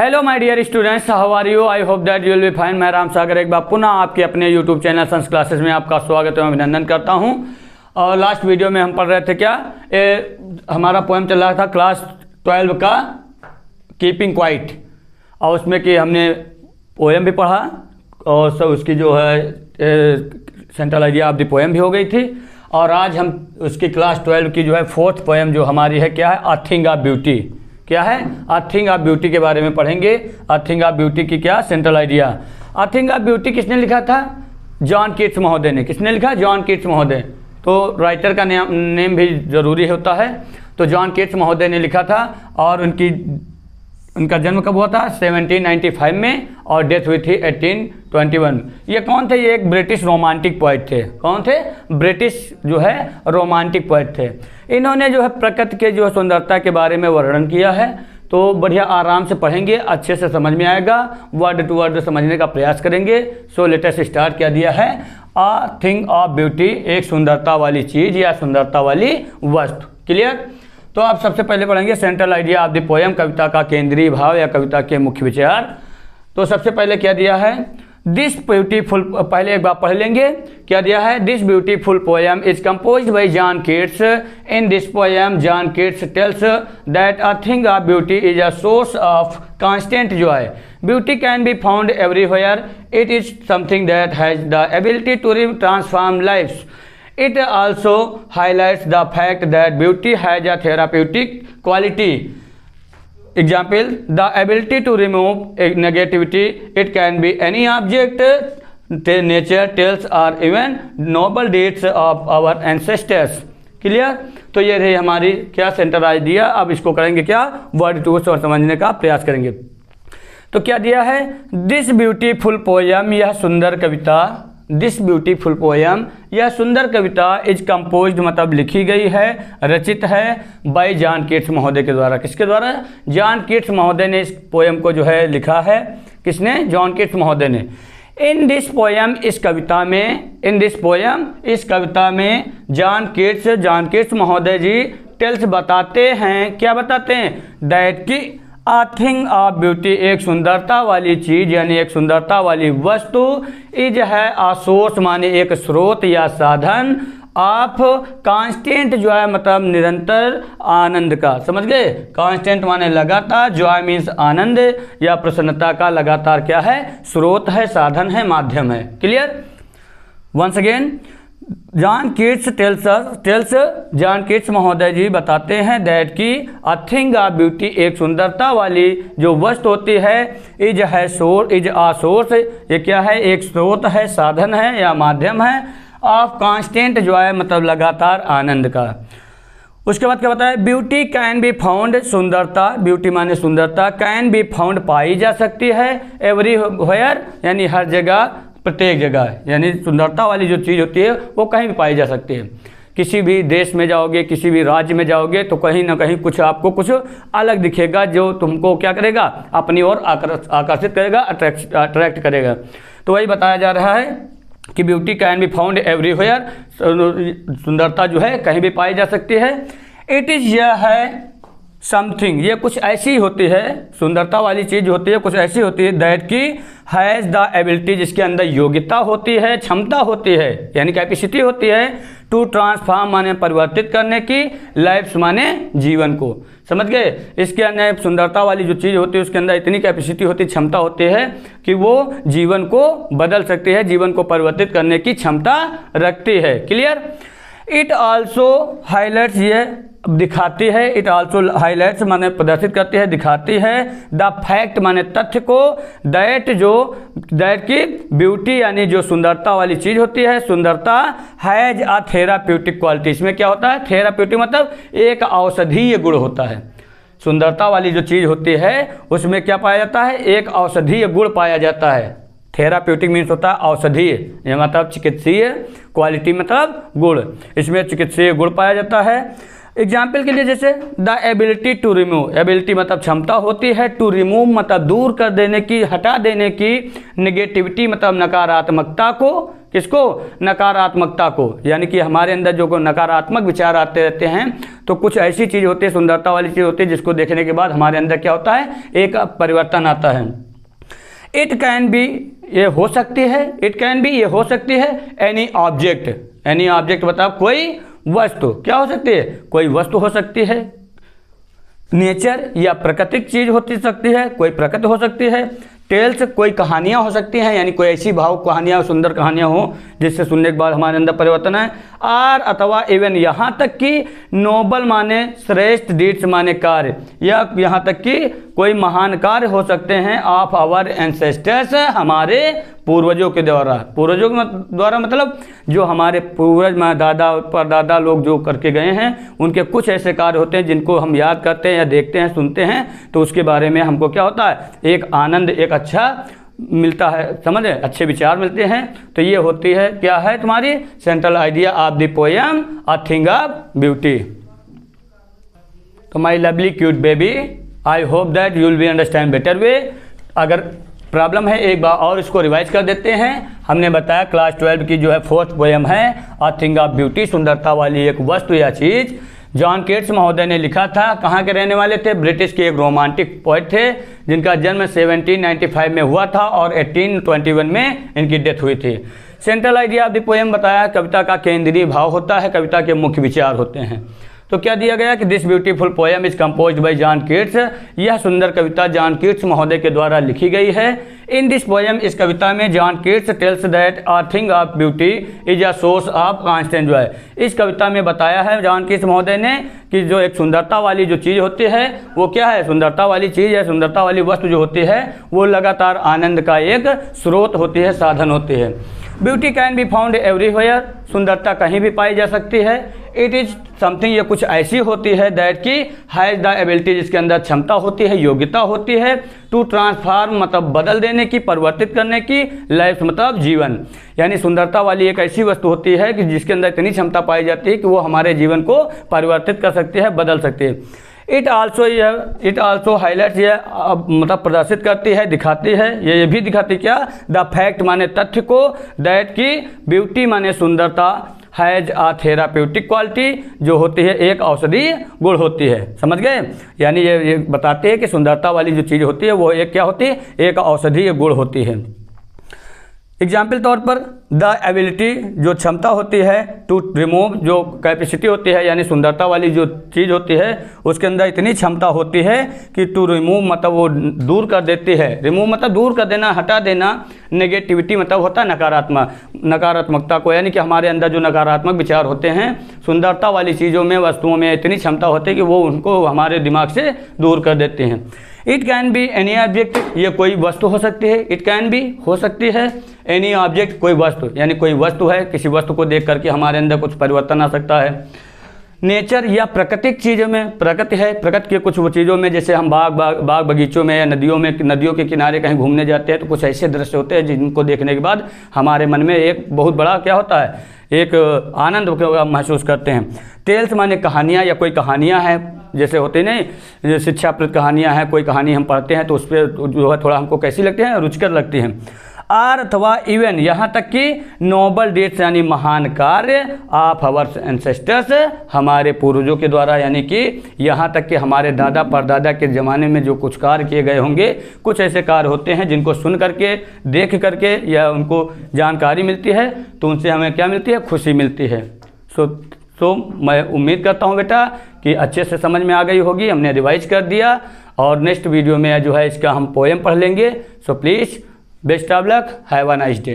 Hello my dear students, how are you? I hope that you will be fine. मैं राम सागर एक बार पुनः आपके अपने यूट्यूब चैनल संस क्लासेस में आपका स्वागत एवं अभिनंदन करता हूं। और लास्ट वीडियो में हम पढ़ रहे थे क्या, हमारा पोएम चल रहा था क्लास 12 का कीपिंग क्वाइट, और उसमें कि हमने पोएम भी पढ़ा और सब उसकी जो है central idea of the poem भी हो गई थी। और आज हम उसकी क्लास 12 की जो है फोर्थ पोएम जो हमारी है क्या है, अ थिंग ऑफ ब्यूटी। क्या है? अ थिंग ऑफ ब्यूटी के बारे में पढ़ेंगे। अ थिंग ऑफ ब्यूटी की क्या central idea. A thing of beauty किसने लिखा था? जॉन कीट्स महोदय ने। किसने लिखा? जॉन कीट्स महोदय। तो राइटर का नेम भी ज़रूरी होता है। तो जॉन कीट्स महोदय ने लिखा था और उनका जन्म कब हुआ था? 1795 में, और डेथ हुई थी 1821। ये कौन थे? ये एक ब्रिटिश रोमांटिक पोइट थे। कौन थे? ब्रिटिश जो है रोमांटिक पोइट थे। इन्होंने जो है प्रकृति के जो सुंदरता के बारे में वर्णन किया है। तो बढ़िया आराम से पढ़ेंगे, अच्छे से समझ में आएगा, वर्ड टू वर्ड समझने का प्रयास करेंगे। So let us start. क्या दिया है? अ थिंग ऑफ ब्यूटी, एक सुंदरता वाली चीज़ या सुंदरता वाली वस्तु। क्लियर? तो आप सबसे पहले पढ़ेंगे central idea of the poem, कविता का केंद्रीय भाव या कविता के मुख्य विचार। तो सबसे पहले क्या दिया है? दिस ब्यूटीफुल, पहले एक बार पढ़ लेंगे। क्या दिया है? This beautiful poem is composed by John Keats. In this poem John Keats tells that a thing of beauty is a source of constant joy. Beauty can be found everywhere. It is something that has the ability to transform lifes. It also highlights the fact that beauty has a therapeutic quality. Example, the ability to remove negativity. It can be any object, nature, tales, or even noble deeds of our ancestors. Clear? तो ये रही हमारी क्या centre idea. अब इसको करेंगे क्या, word to word समझने का प्रयास करेंगे। तो क्या दिया है? दिस ब्यूटीफुल पोएम, यह सुंदर कविता। दिस ब्यूटीफुल पोएम, यह सुंदर कविता इज कंपोज्ड मतलब लिखी गई है, रचित है बाय जॉन कीट्स महोदय के द्वारा। किसके द्वारा? जॉन कीट्स महोदय ने इस पोएम को जो है लिखा है। किसने? जॉन कीट्स महोदय ने। इन दिस पोएम, इस कविता में, इन दिस पोएम, इस कविता में जॉन कीट्स महोदय जी टेल्स बताते हैं। क्या बताते हैं? दैट की अ थिंग ऑफ ब्यूटी, एक सुंदरता वाली चीज़ यानी एक सुंदरता वाली वस्तु, इज है अ सोर्स माने एक स्रोत या साधन, ऑफ कांस्टेंट जो है मतलब निरंतर आनंद का। समझ गए? कांस्टेंट माने लगातार, जॉय मीन्स आनंद या प्रसन्नता का लगातार क्या है? स्रोत है, साधन है, माध्यम है। Clear? Once again, John Keats tells John Keats महोदय जी बताते हैं दैट की अ थिंग ऑफ ब्यूटी, एक सुंदरता वाली जो वस्तु होती है, इज अ सोर्स, ये क्या है? एक स्रोत है, साधन है या माध्यम है, ऑफ कांस्टेंट जो है मतलब लगातार आनंद का। उसके बाद क्या बताया? ब्यूटी कैन बी फाउंड, सुंदरता, ब्यूटी माने सुंदरता, कैन बी फाउंड पाई जा सकती है, एवरीवेयर यानी हर जगह, प्रत्येक जगह, यानी सुंदरता वाली जो चीज़ होती है वो कहीं भी पाई जा सकती है। किसी भी देश में जाओगे, किसी भी राज्य में जाओगे तो कहीं ना कहीं कुछ आपको कुछ अलग दिखेगा जो तुमको क्या करेगा? अपनी ओर आकर्षित करेगा, अट्रैक्ट करेगा। तो वही बताया जा रहा है कि beauty can be found everywhere, सुंदरता जो है कहीं भी पाई जा सकती है। इट इज़, यह है समथिंग, ये कुछ ऐसी होती है, सुंदरता वाली चीज़ होती है, कुछ ऐसी होती है दैट की हैज़ द एबिलिटी, जिसके अंदर योग्यता होती है, क्षमता होती है यानी कैपेसिटी होती है, टू ट्रांसफॉर्म माने परिवर्तित करने की, लाइफ्स माने जीवन को। समझ गए? इसके अंदर सुंदरता वाली जो चीज़ होती है उसके अंदर इतनी कैपेसिटी होती, क्षमता होती है कि वो जीवन को बदल सकती है, जीवन को परिवर्तित करने की क्षमता रखती है। क्लियर? इट आल्सो हाईलाइट्स, ये दिखाती है, इट आल्सो हाईलाइट्स माने प्रदर्शित करती है, दिखाती है, द फैक्ट माने तथ्य को, दैट की ब्यूटी यानी जो सुंदरता वाली चीज़ होती है, सुंदरता हैज अ थेराप्यूटिक क्वालिटी। इसमें क्या होता है? थेराप्यूटिक मतलब एक औषधीय गुण होता है। सुंदरता वाली जो चीज़ होती है उसमें क्या पाया जाता है? एक औषधीय गुण पाया जाता है। थेराप्यूटिक मीन्स होता है औषधीय, यह मतलब चिकित्सीय, क्वालिटी मतलब गुण, इसमें चिकित्सीय गुण पाया जाता है। एग्जाम्पल के लिए जैसे the ability to remove, ability मतलब क्षमता होती है, टू रिमूव मतलब दूर कर देने की, हटा देने की, नेगेटिविटी मतलब नकारात्मकता को, किसको? नकारात्मकता को। यानी कि हमारे अंदर जो नकारात्मक विचार आते रहते हैं, तो कुछ ऐसी चीज़ होती है, सुंदरता वाली चीज़ होती है, जिसको देखने के बाद हमारे अंदर क्या होता है? एक परिवर्तन आता है। इट कैन बी, ये हो सकती है, इट कैन बी, ये हो सकती है, एनी ऑब्जेक्ट, एनी ऑब्जेक्ट बताओ, कोई वस्तु। क्या हो सकती है? कोई वस्तु हो सकती है। नेचर या प्राकृतिक चीज होती सकती है, कोई प्रकृति हो सकती है। टेल्स, कोई कहानियाँ हो सकती हैं, यानी कोई ऐसी भावुक कहानियाँ, सुंदर कहानियाँ हो जिससे सुनने के बाद हमारे अंदर परिवर्तन आए। आर, अथवा इवन, यहाँ तक कि नोबल माने श्रेष्ठ, डीड्स माने कार्य, या यहाँ तक कि कोई महान कार्य हो सकते हैं ऑफ आवर एंसेस्टर्स, हमारे पूर्वजों के द्वारा। पूर्वजों के द्वारा मतलब जो हमारे पूर्वज, दादा परदादा लोग जो करके गए हैं, उनके कुछ ऐसे कार्य होते हैं जिनको हम याद करते हैं या देखते हैं, सुनते हैं, तो उसके बारे में हमको क्या होता है? एक आनंद, एक अच्छा मिलता है, समझे, अच्छे विचार मिलते हैं। तो ये होती है, क्या है तुम्हारी central idea of the poem a thing of beauty. तो my lovely cute baby, I hope that you will be understand better way. अगर प्रॉब्लम है, एक बार और इसको रिवाइज कर देते हैं। हमने बताया क्लास 12 की जो है 4th पोएम है अ थिंग ऑफ ब्यूटी, सुंदरता वाली एक वस्तु या चीज़। जॉन केट्स महोदय ने लिखा था। कहाँ के रहने वाले थे? ब्रिटिश के एक रोमांटिक पोएट थे, जिनका जन्म 1795 में हुआ था और 1821 में इनकी डेथ हुई थी। Central idea of the poem बताया, कविता का केंद्रीय भाव होता है, कविता के मुख्य विचार होते हैं। तो क्या दिया गया कि this beautiful poem is composed by John Keats, यह सुंदर कविता जॉन कीट्स महोदय के द्वारा लिखी गई है। इन दिस पोएम, इस कविता में John Keats tells that a thing of beauty is a source of constant joy. इस कविता में बताया है जॉन कीट्स महोदय ने कि जो एक सुंदरता वाली जो चीज़ होती है वो क्या है? सुंदरता वाली चीज़ है, सुंदरता वाली वस्तु जो होती है वो लगातार आनंद का एक स्रोत होती है, साधन होती है। Beauty can be found everywhere, सुंदरता कहीं भी पाई जा सकती है। इट इज़ समथिंग, ये कुछ ऐसी होती है दैट की हैज़ द एबिलिटी, जिसके अंदर क्षमता होती है, योग्यता होती है, टू ट्रांसफॉर्म मतलब बदल देने की, परिवर्तित करने की, लाइफ मतलब जीवन। यानी सुंदरता वाली एक ऐसी वस्तु होती है कि जिसके अंदर इतनी क्षमता पाई जाती है कि वो हमारे जीवन को परिवर्तित कर सकती है, बदल सकती है। इट आल्सो हाईलाइट्स, ये मतलब प्रदर्शित करती है, दिखाती है, ये भी दिखाती क्या? द फैक्ट माने तथ्य को, दैट की ब्यूटी माने सुंदरता, हैज़ आ थेराप्यूटिक क्वालिटी, जो होती है एक औषधीय गुण होती है। समझ गए? यानी ये बताते हैं कि सुंदरता वाली जो चीज़ होती है वो एक क्या होती है? एक औषधीय गुण होती है। एग्जाम्पल तौर पर द एबिलिटी, जो क्षमता होती है, टू रिमूव, जो कैपेसिटी होती है, यानी सुंदरता वाली जो चीज़ होती है उसके अंदर इतनी क्षमता होती है कि टू रिमूव मतलब वो दूर कर देती है। रिमूव मतलब दूर कर देना, हटा देना। नेगेटिविटी मतलब होता है नकारात्मकता को, यानी कि हमारे अंदर जो नकारात्मक विचार होते हैं, सुंदरता वाली चीज़ों में, वस्तुओं में इतनी क्षमता होती है कि वो उनको हमारे दिमाग से दूर कर देते हैं। It can be any object, ये कोई वस्तु हो सकती है। इट कैन बी हो सकती है, एनी ऑब्जेक्ट कोई वस्तु, यानी कोई वस्तु है, किसी वस्तु को देख करके हमारे अंदर कुछ परिवर्तन आ सकता है। नेचर या प्राकृतिक चीज़ों में, प्रकृति है, प्रकृति के कुछ वो चीज़ों में, जैसे हम बाग बगीचों में या नदियों के किनारे कहीं घूमने जाते हैं तो कुछ ऐसे दृश्य होते हैं जिनको देखने के बाद हमारे मन में एक बहुत बड़ा क्या होता है? एक आनंद महसूस करते हैं। टेल्स माने कहानियाँ या कोई कहानियाँ हैं, जैसे होते नहीं शिक्षाप्रद कहानियाँ हैं, कोई कहानी हम पढ़ते हैं तो उस पर जो है थोड़ा हमको कैसी लगती है? रुचिकर लगती हैं। आर अथवा इवन, यहाँ तक कि नोबल डेट्स यानी महान कार्य ऑफ आवर एंसेस्टर्स, हमारे पूर्वजों के द्वारा, यानी कि यहाँ तक कि हमारे दादा परदादा के ज़माने में जो कुछ कार्य किए गए होंगे, कुछ ऐसे कार्य होते हैं जिनको सुन करके, देख करके या उनको जानकारी मिलती है तो उनसे हमें क्या मिलती है? खुशी मिलती है। सो मैं उम्मीद करता हूँ बेटा कि अच्छे से समझ में आ गई होगी। हमने रिवाइज कर दिया और नेक्स्ट वीडियो में जो है इसका हम पोएम पढ़ लेंगे। So please best of luck, have a nice day.